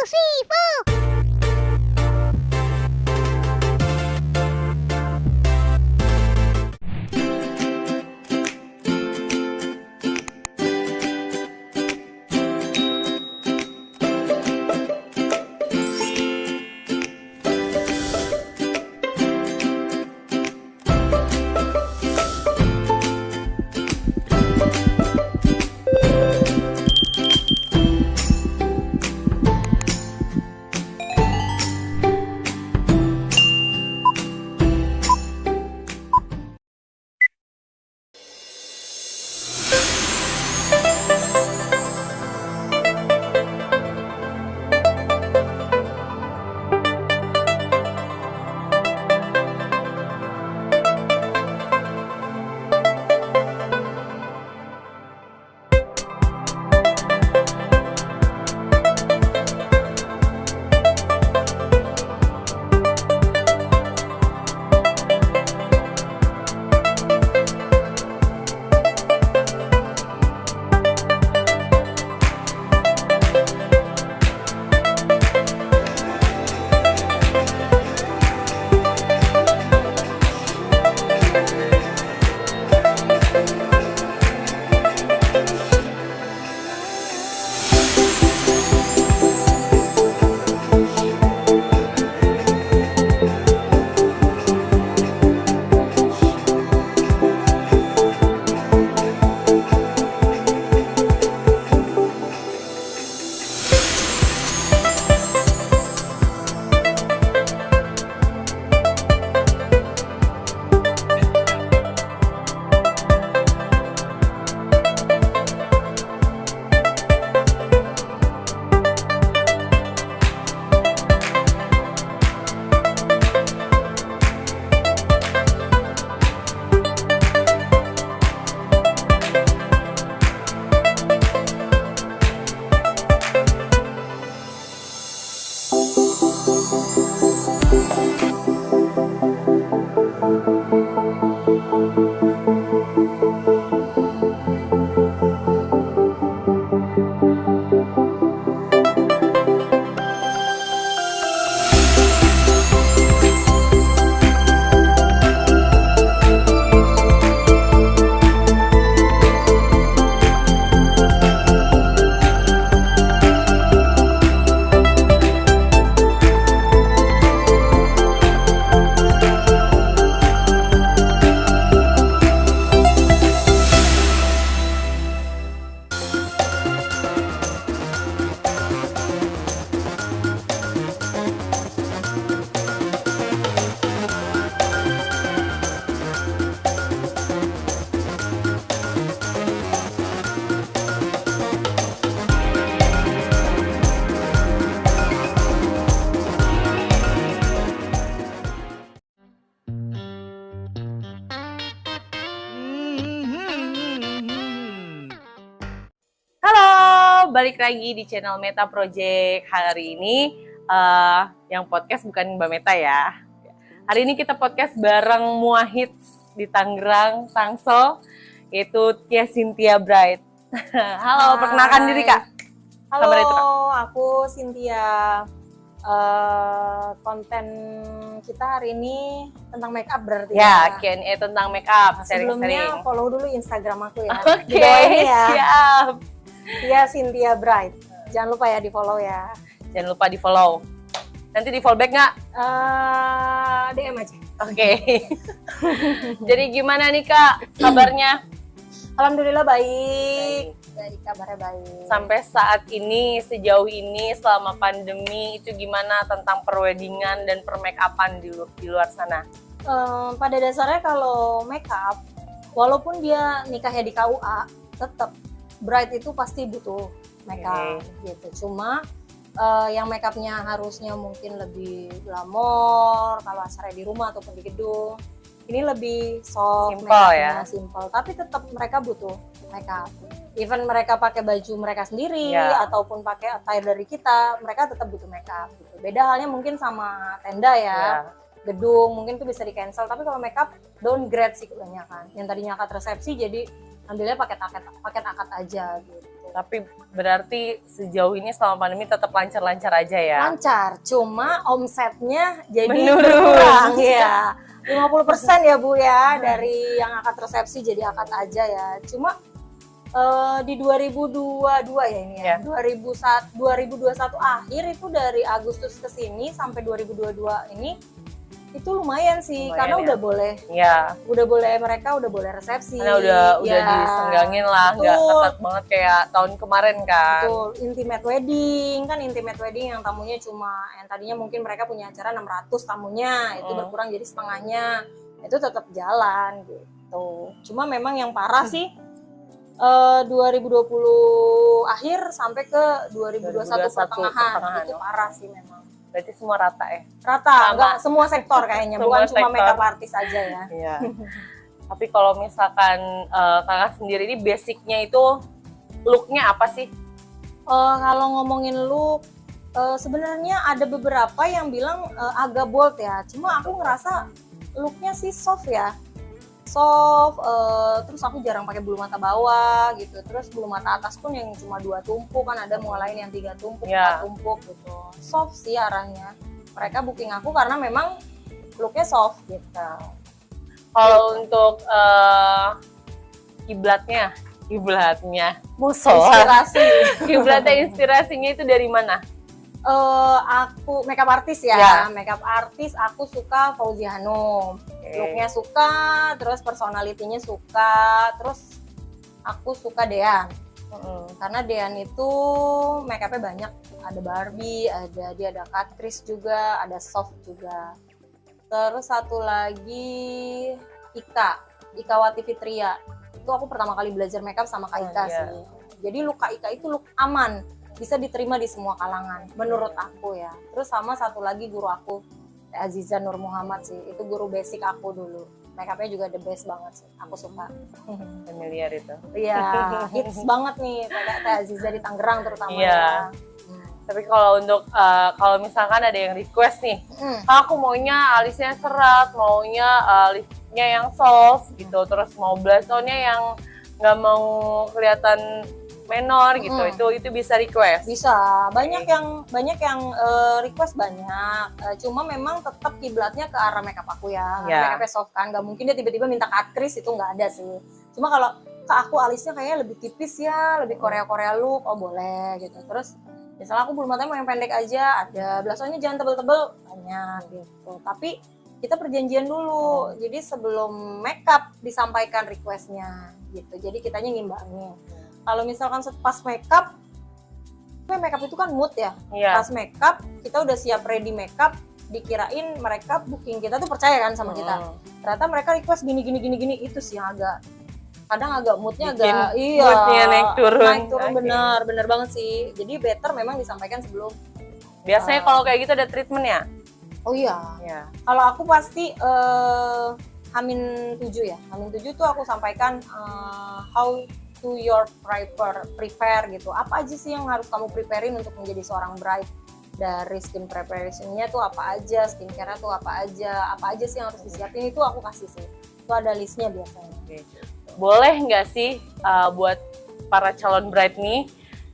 Sifu. Balik lagi di channel Meta Project. Hari ini yang podcast bukan Mbak Meta ya. Hari ini kita podcast bareng Muahits di Tangerang, Tangsel, yaitu Tia Cynthia Bright. Halo, perkenalkan diri Kak. Halo, Kabar itu, Kak? aku Cynthia. Konten kita hari ini tentang make up berarti Ya, Q&A tentang make up, sharing-sharing. Sebelumnya follow dulu Instagram aku ya. Oke, Di bawah ini ya. siap. Tia Cynthia Bright. Jangan lupa ya di follow ya. Jangan lupa di follow. Nanti di follow back nggak? DM aja. Oke. Jadi gimana nih Kak kabarnya? Alhamdulillah baik. Dari kabarnya baik. Sampai saat ini, sejauh ini selama pandemi itu gimana tentang perweddingan dan permake-upan di luar sana? Pada dasarnya kalau make up, walaupun dia nikahnya di KUA, tetap bride itu pasti butuh make up gitu. Cuma yang make upnya harusnya mungkin lebih glamor kalau acaranya di rumah ataupun di gedung. Ini lebih soft, simple ya, simple. Tapi tetap mereka butuh make up. Even mereka pakai baju mereka sendiri ataupun pakai attire dari kita, mereka tetap butuh make up. Gitu. Beda halnya mungkin sama tenda ya. Gedung mungkin tuh bisa di cancel, tapi kalau makeup downgrade sih kebanyakan. Yang tadinya akad resepsi jadi ambilnya paket akad aja gitu. Tapi berarti sejauh ini selama pandemi tetap lancar-lancar aja ya? Lancar, cuma omsetnya jadi Menurun. berkurang ya. 50% ya Bu ya, dari yang akad resepsi jadi akad aja ya. Cuma di 2022 ya ini ya. 2021 akhir itu dari Agustus ke sini sampai 2022 ini itu lumayan sih, Lumayan karena ya. udah boleh mereka udah boleh resepsi. Karena udah Ya, disenggangin lah, nggak betul. ketat banget kayak tahun kemarin kan. Betul, intimate wedding yang tamunya cuma yang tadinya mungkin mereka punya acara 600 tamunya, itu berkurang jadi setengahnya. Itu tetap jalan gitu. Cuma memang yang parah sih 2020 akhir sampai ke 2021 pertengahan itu parah sih memang. Berarti semua rata ya? Rata, enggak semua sektor kayaknya, bukan cuma sektor. makeup artis aja ya. Iya. Tapi kalau misalkan kakak sendiri ini basicnya itu looknya apa sih? Kalau ngomongin look, sebenarnya ada beberapa yang bilang agak bold ya. Cuma aku ngerasa looknya sih soft ya. Soft, terus aku jarang pakai bulu mata bawah gitu. Terus bulu mata atas pun yang cuma 2 tumpuk, kan ada lain yang 3 tumpuk, 4 tumpuk gitu. Soft sih arahnya. Mereka booking aku karena memang looknya soft gitu. Kalau untuk kiblatnya musola. Inspirasinya itu dari mana? Aku makeup artis ya. Makeup artis aku suka Fauzi Hanum. Looknya suka, terus personalitinya suka, terus aku suka Dean. Karena Dean itu makeupnya banyak, ada Barbie, dia ada Catrice juga, ada soft juga. Terus satu lagi Ika Wati Fitria. Itu aku pertama kali belajar makeup sama Kak Ika sih. Jadi look Kak Ika itu look aman, bisa diterima di semua kalangan menurut aku ya. Terus sama satu lagi guru aku, Teh Aziza Nur Muhammad sih, itu guru basic aku dulu. Makeupnya juga the best banget sih, aku suka. Familiar itu. Iya, hits banget nih Teh Aziza di Tangerang terutama. Iya. Tapi kalau untuk kalau misalkan ada yang request nih, aku maunya alisnya serat, maunya alisnya yang soft gitu, terus mau blush on-nya yang nggak mau kelihatan menor gitu, itu bisa request. Bisa, banyak yang request banyak. Cuma memang tetap kiblatnya ke arah makeup aku ya. Makeupnya soft kan, nggak mungkin dia tiba-tiba minta Catrice, itu nggak ada sih. Cuma kalau ke aku alisnya kayaknya lebih tipis ya, lebih Korea look, oh boleh gitu. Terus misalnya aku bulu matanya mau yang pendek aja, ada blush on-nya jangan tebel-tebel, banyak gitu. Tapi kita perjanjian dulu, jadi sebelum makeup disampaikan requestnya gitu. Jadi kitanya ngimbangin. Kalau misalkan pas makeup itu kan mood ya. Pas makeup kita udah siap ready makeup, dikirain mereka booking kita tuh percaya kan sama kita. Ternyata mereka request gini itu sih yang kadang agak moodnya moodnya naik turun bener banget sih. Jadi better memang disampaikan sebelum. Biasanya kalau kayak gitu ada treatment ya? Oh iya. Kalau aku pasti Hamin 7 ya. Hamin 7 tuh aku sampaikan how to your prepare gitu. Apa aja sih yang harus kamu preparein untuk menjadi seorang bride? Dari skin preparation-nya tuh apa aja, skincare-nya tuh apa aja sih yang harus disiapin, itu aku kasih sih. Itu ada listnya biasanya. Boleh nggak sih buat para calon bride nih,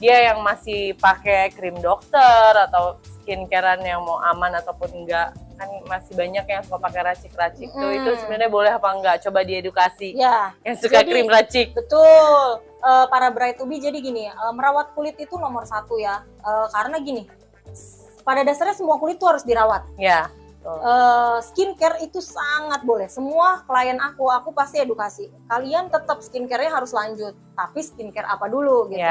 dia yang masih pakai krim dokter atau skincare-an yang mau aman ataupun enggak, kan masih banyak yang suka pakai racik-racik tuh, itu sebenarnya boleh apa enggak? Coba diedukasi yang suka krim racik. Betul, para bride to be, jadi gini, merawat kulit itu nomor 1 ya, karena gini, pada dasarnya semua kulit tuh harus dirawat. Skincare itu sangat boleh. Semua klien aku pasti edukasi. Kalian tetap skincare-nya harus lanjut, tapi skincare apa dulu gitu.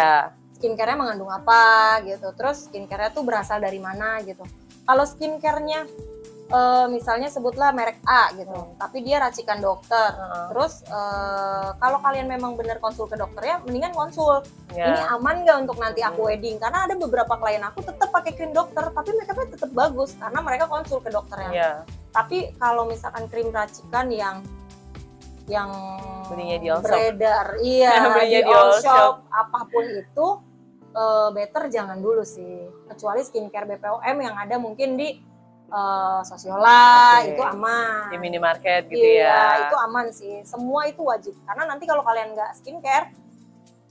Skincare-nya mengandung apa gitu. Terus skincare-nya tuh berasal dari mana gitu. Kalau skincare-nya misalnya sebutlah merek A gitu, tapi dia racikan dokter. Terus kalau kalian memang benar konsul ke dokternya, mendingan konsul. Ini aman nggak untuk nanti aku wedding? Karena ada beberapa klien aku tetap pakai krim dokter, tapi makeupnya tetap bagus karena mereka konsul ke dokternya. Tapi kalau misalkan krim racikan yang belinya di all beredar, di all shop, apapun itu, better jangan dulu sih. Kecuali skincare BPOM yang ada mungkin di Sosiola, itu aman. Di minimarket gitu ya. Itu aman sih. Semua itu wajib. Karena nanti kalau kalian nggak skincare,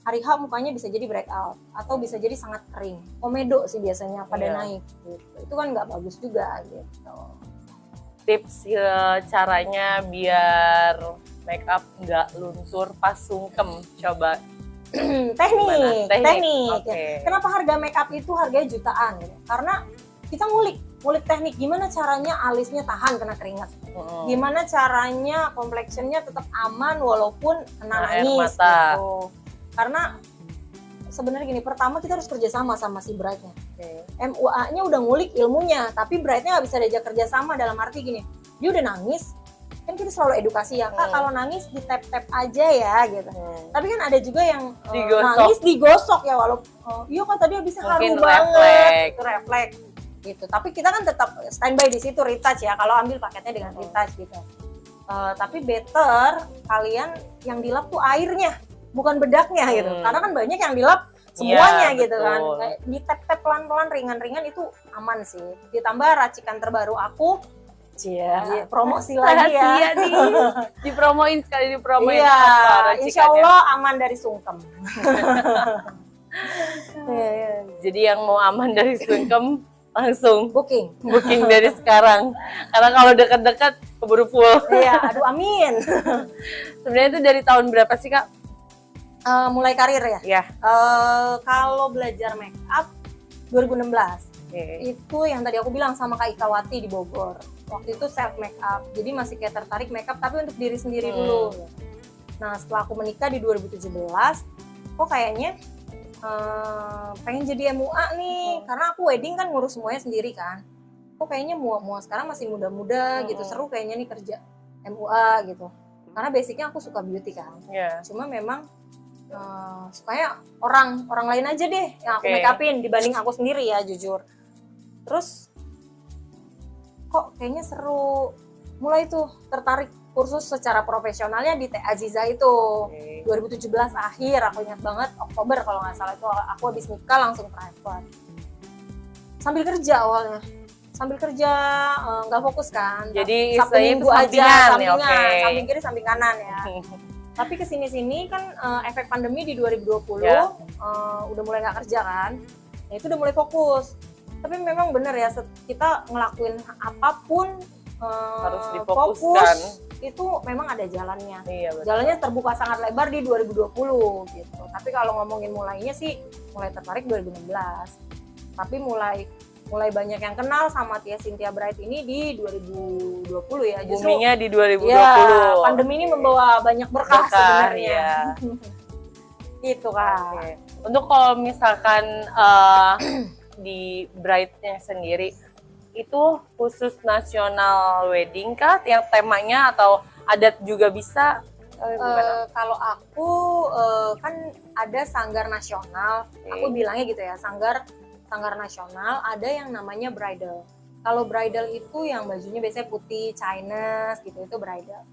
hari H mukanya bisa jadi breakout atau bisa jadi sangat kering. Komedo sih biasanya pada naik gitu. Itu kan nggak bagus juga gitu. Tips caranya biar make up nggak luntur pas sungkem, coba. Teknik. Okay. Kenapa harga make up itu harganya jutaan? Gitu? Karena kita ngulik teknik gimana caranya alisnya tahan kena keringat, gimana caranya complexionnya tetap aman walaupun kena nangis gitu. Karena sebenarnya gini, pertama kita harus kerjasama sama si bride-nya. MUA-nya udah ngulik ilmunya, tapi bride-nya nggak bisa diajak kerjasama dalam arti gini, dia udah nangis, kan kita selalu edukasi ya, Kak kalau nangis di tap-tap aja ya gitu. Tapi kan ada juga yang nangis digosok ya, walaupun iya kan tadi bisa haru banget, itu refleks gitu. Tapi kita kan tetap standby di situ, retouch ya, kalau ambil paketnya dengan retouch gitu. Tapi better kalian yang dilap tuh airnya, bukan bedaknya gitu. Karena kan banyak yang dilap semuanya gitu kan. Kayak di tap-tap pelan-pelan ringan-ringan itu aman sih. Ditambah racikan terbaru aku, promosi lagi ya. Dipromoin sekali, insya Allah aman dari sungkem. Jadi yang mau aman dari sungkem langsung booking dari sekarang, karena kalau dekat-dekat keburu full. Aduh amin. Sebenarnya itu dari tahun berapa sih Kak? Mulai karir ya? Kalau belajar make up 2016. Itu yang tadi aku bilang sama Kak Ikawati di Bogor. Waktu itu self make up, jadi masih kayak tertarik make up tapi untuk diri sendiri dulu. Nah setelah aku menikah di 2017, kok kayaknya pengen jadi MUA nih, karena aku wedding kan ngurus semuanya sendiri kan. Kok kayaknya MUA sekarang masih muda-muda gitu, seru kayaknya nih kerja MUA gitu. Karena basicnya aku suka beauty kan. Cuma memang sukanya orang lain aja deh yang aku make upin dibanding aku sendiri ya jujur. Terus kok kayaknya seru, mulai tuh tertarik kursus secara profesionalnya di Teh Aziza itu. 2017 akhir, aku ingat banget, Oktober kalau nggak salah itu aku habis nikah langsung private. Sambil kerja awalnya, nggak fokus kan. Jadi Sabtu Minggu aja, samping kiri samping kanan ya. Tapi kesini-sini kan efek pandemi di 2020 udah mulai nggak kerja kan, ya itu udah mulai fokus. Tapi memang bener ya, kita ngelakuin apapun harus difokuskan. Itu memang ada jalannya. Jalannya terbuka sangat lebar di 2020 gitu. Tapi kalau ngomongin mulainya sih, mulai tertarik 2016. Tapi mulai banyak yang kenal sama Tia Cynthia Bright ini di 2020 ya. Justru buminya di 2020. Pandemi ini membawa banyak berkah sebenarnya. Gitu kan. Untuk kalau misalkan di Bright-nya sendiri itu khusus nasional wedding kah yang temanya, atau adat juga bisa? Kalau aku kan ada sanggar nasional, aku bilangnya gitu ya, sanggar nasional, ada yang namanya bridal. Kalau bridal itu yang bajunya biasanya putih Chinese gitu, itu bridal.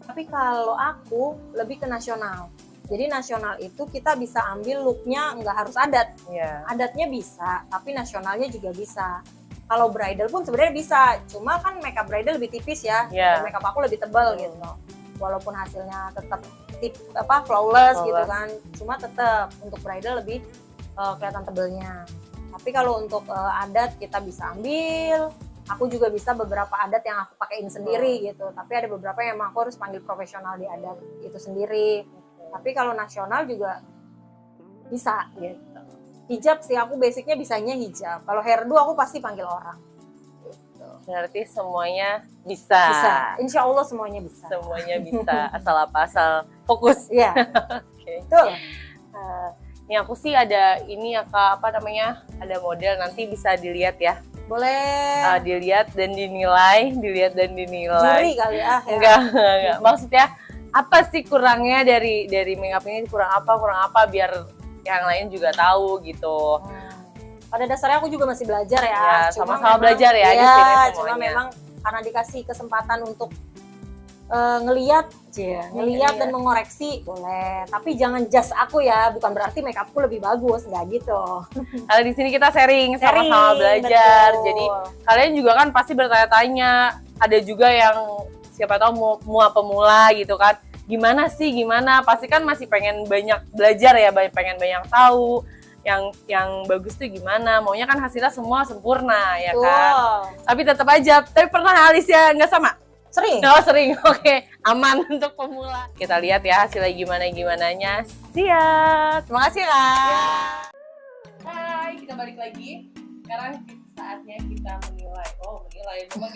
Tapi kalau aku lebih ke nasional. Jadi nasional itu kita bisa ambil looknya nggak harus adat. Adatnya bisa, tapi nasionalnya juga bisa. Kalau bridal pun sebenarnya bisa, cuma kan makeup bridal lebih tipis ya, makeup aku lebih tebal gitu. Walaupun hasilnya tetap flawless gitu kan, cuma tetap untuk bridal lebih kelihatan tebelnya. Tapi kalau untuk adat kita bisa ambil, aku juga bisa beberapa adat yang aku pakein sendiri gitu. Tapi ada beberapa yang aku harus panggil profesional di adat itu sendiri. Tapi kalau nasional juga bisa gitu. Hijab sih aku basicnya bisanya hijab. Kalau hairdo aku pasti panggil orang. Gitu. Berarti semuanya bisa. Insya Allah semuanya bisa. Semuanya bisa, asal fokus. Iya. Betul. Ini aku sih ada ini ya Kak, ada model, nanti bisa dilihat ya. Boleh. Dilihat dan dinilai. Juri kali ya. Enggak. Maksudnya apa sih kurangnya dari makeup ini, kurang apa biar yang lain juga tahu gitu. Pada dasarnya aku juga masih belajar ya. Sama-sama belajar ya di sini semuanya. Cuma memang karena dikasih kesempatan untuk ngeliat dan mengoreksi boleh. Tapi jangan judge aku ya, bukan berarti makeupku lebih bagus, nggak gitu. Kalau di sini kita sharing sama-sama belajar. Betul. Jadi kalian juga kan pasti bertanya-tanya. Ada juga yang siapa tahu mua pemula gitu kan. gimana sih, pasti kan masih pengen banyak belajar ya, pengen banyak tahu yang bagus tuh gimana, maunya kan hasilnya semua sempurna ya kan. Tapi tetap aja, tapi pernah alisnya nggak sama? Sering. Oh sering, oke. Aman untuk pemula. Kita lihat ya hasilnya gimananya. Siap. Terima kasih Kak. Hai, kita balik lagi. Sekarang saatnya kita menilai. Memang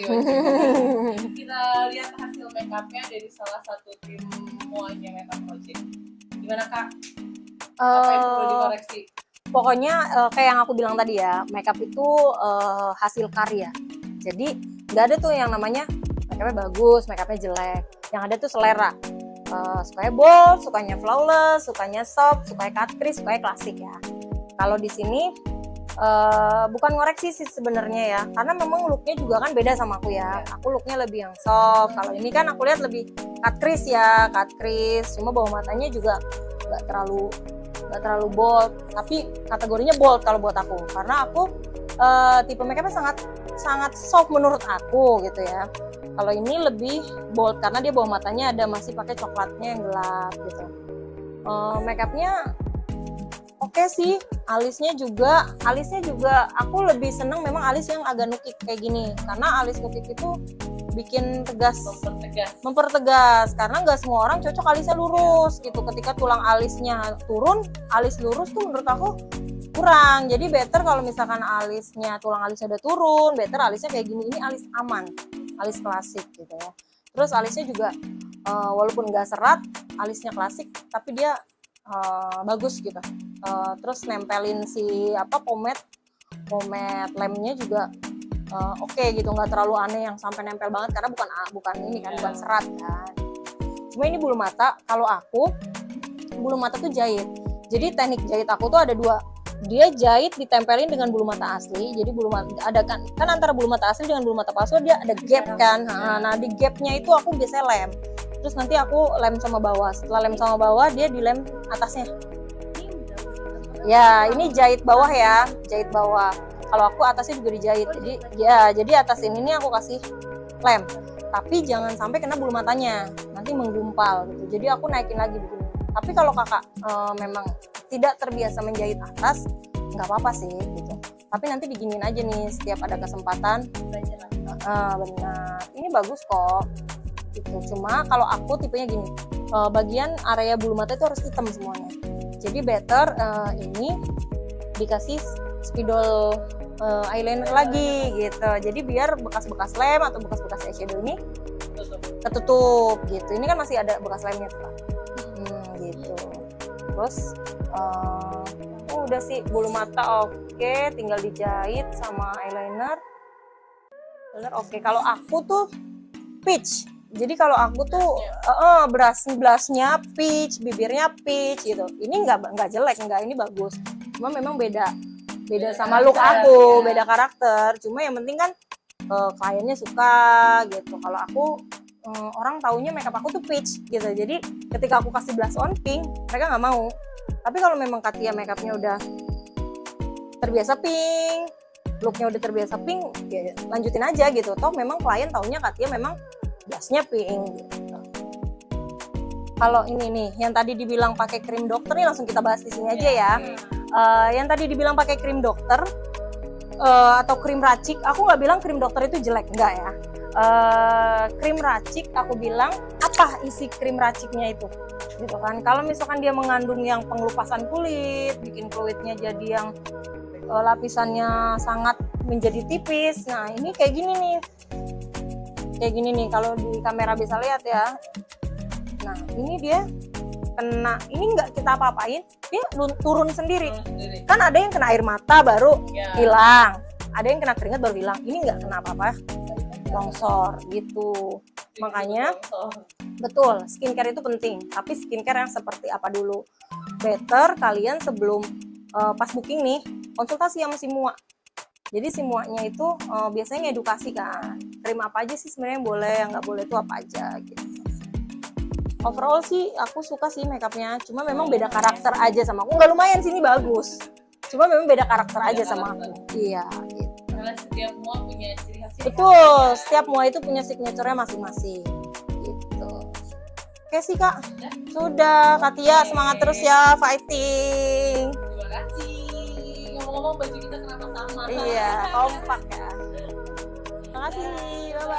kita lihat hasil makeupnya dari salah satu tim Muahnya Meta Project. Gimana Kak? Apa yang perlu dikoreksi? Pokoknya kayak yang aku bilang tadi ya, makeup itu hasil karya. Jadi nggak ada tuh yang namanya makeupnya bagus, makeupnya jelek. Yang ada tuh selera. Sukanya bold, sukanya flawless, sukanya soft, sukanya cut crease, sukanya klasik ya. Kalau di sini bukan ngoreksi sih sebenarnya ya, karena memang looknya juga kan beda sama aku ya. Aku looknya lebih yang soft. Kalau ini kan aku lihat lebih cut crease ya, cut crease. Cuma bawah matanya juga nggak terlalu bold, tapi kategorinya bold kalau buat aku, karena aku tipe makeupnya sangat soft menurut aku gitu ya. Kalau ini lebih bold karena dia bawah matanya masih pakai coklatnya yang gelap gitu. Makeupnya oke sih, alisnya juga aku lebih seneng memang alis yang agak nukik kayak gini, karena alis nukik itu bikin tegas, mempertegas karena nggak semua orang cocok alisnya lurus gitu. Ketika tulang alisnya turun, alis lurus tuh menurut aku kurang. Jadi better kalau misalkan tulang alisnya udah turun, better alisnya kayak gini. Ini alis aman, alis klasik gitu ya. Terus alisnya juga walaupun nggak serat, alisnya klasik tapi dia bagus gitu. Terus nempelin si pomade lemnya juga oke gitu, nggak terlalu aneh yang sampai nempel banget karena bukan ini kan, bukan serat kan. Cuma ini bulu mata, kalau aku bulu mata tuh jahit. Jadi teknik jahit aku tuh ada dua. Dia jahit ditempelin dengan bulu mata asli. Jadi bulu mata ada kan antara bulu mata asli dengan bulu mata palsu dia ada gap kan. Nah di gapnya itu aku biasanya lem. Terus nanti aku lem sama bawah. Setelah lem sama bawah dia dilem atasnya. Ya ini jahit bawah ya, jahit bawah. Kalau aku atasnya juga dijahit, jadi atas ini nih aku kasih lem, tapi jangan sampai kena bulu matanya, nanti menggumpal gitu. Jadi aku naikin lagi begini. Tapi kalau kakak memang tidak terbiasa menjahit atas, nggak apa-apa sih gitu. Tapi nanti diginiin aja nih setiap ada kesempatan. Benar, ini bagus kok. Gitu. Cuma kalau aku tipenya gini, bagian area bulu mata itu harus hitam semuanya. Jadi better ini dikasih spidol eyeliner lagi gitu. Jadi biar bekas-bekas lem atau bekas-bekas eyeshadow ini ketutup gitu. Ini kan masih ada bekas lemnya tuh Pak. Gitu. Terus udah sih bulu mata oke, tinggal dijahit sama eyeliner. Oke. Kalau aku tuh peach. Jadi kalau aku tuh blushnya peach, bibirnya peach gitu. Ini nggak jelek, ini bagus. Cuma memang beda sama look aku, beda karakter. Cuma yang penting kan kliennya suka gitu. Kalau aku orang taunya makeup aku tuh peach gitu. Jadi ketika aku kasih blush on pink, mereka nggak mau. Tapi kalau memang Katia makeupnya udah terbiasa pink, looknya udah terbiasa pink, ya lanjutin aja gitu. Toh memang klien taunya Katia memang blushnya pink gitu. Kalau ini nih, yang tadi dibilang pakai krim dokter nih langsung kita bahas di sini aja ya. Yang tadi dibilang pakai krim dokter atau krim racik, aku nggak bilang krim dokter itu jelek, enggak ya. Krim racik aku bilang apa isi krim raciknya itu, gitu kan. Kalau misalkan dia mengandung yang pengelupasan kulit, bikin kulitnya jadi yang lapisannya sangat menjadi tipis. Nah ini kayak gini nih, kalau di kamera bisa lihat ya. Nah ini dia kena, ini nggak kita apa-apain, dia turun sendiri. Kan ada yang kena air mata baru hilang, ada yang kena keringat baru hilang. Ini nggak kena apa-apa, longsor gitu. Makanya betul, skincare itu penting. Tapi skincare yang seperti apa dulu? Better kalian sebelum pas booking nih, konsultasi sama si Mua. Jadi si Muanya itu biasanya ngedukasi kan, krim apa aja sih sebenarnya yang boleh, yang nggak boleh itu apa aja gitu. Overall sih aku suka sih makeupnya, cuma memang beda karakter aja sama aku. Nggak lumayan sih, ini bagus, cuma memang beda karakter aja sama aku. Iya gitu. Karena setiap Mua punya ciri khasnya. Betul, setiap Mua itu punya signature-nya masing-masing gitu. Oke, Oke sih Kak. Sudah, Katia semangat terus ya, fighting. Terima kasih. Ngomong-ngomong baju kita kenapa sama? Iya, kompak ya. Terima kasih. Bye bye.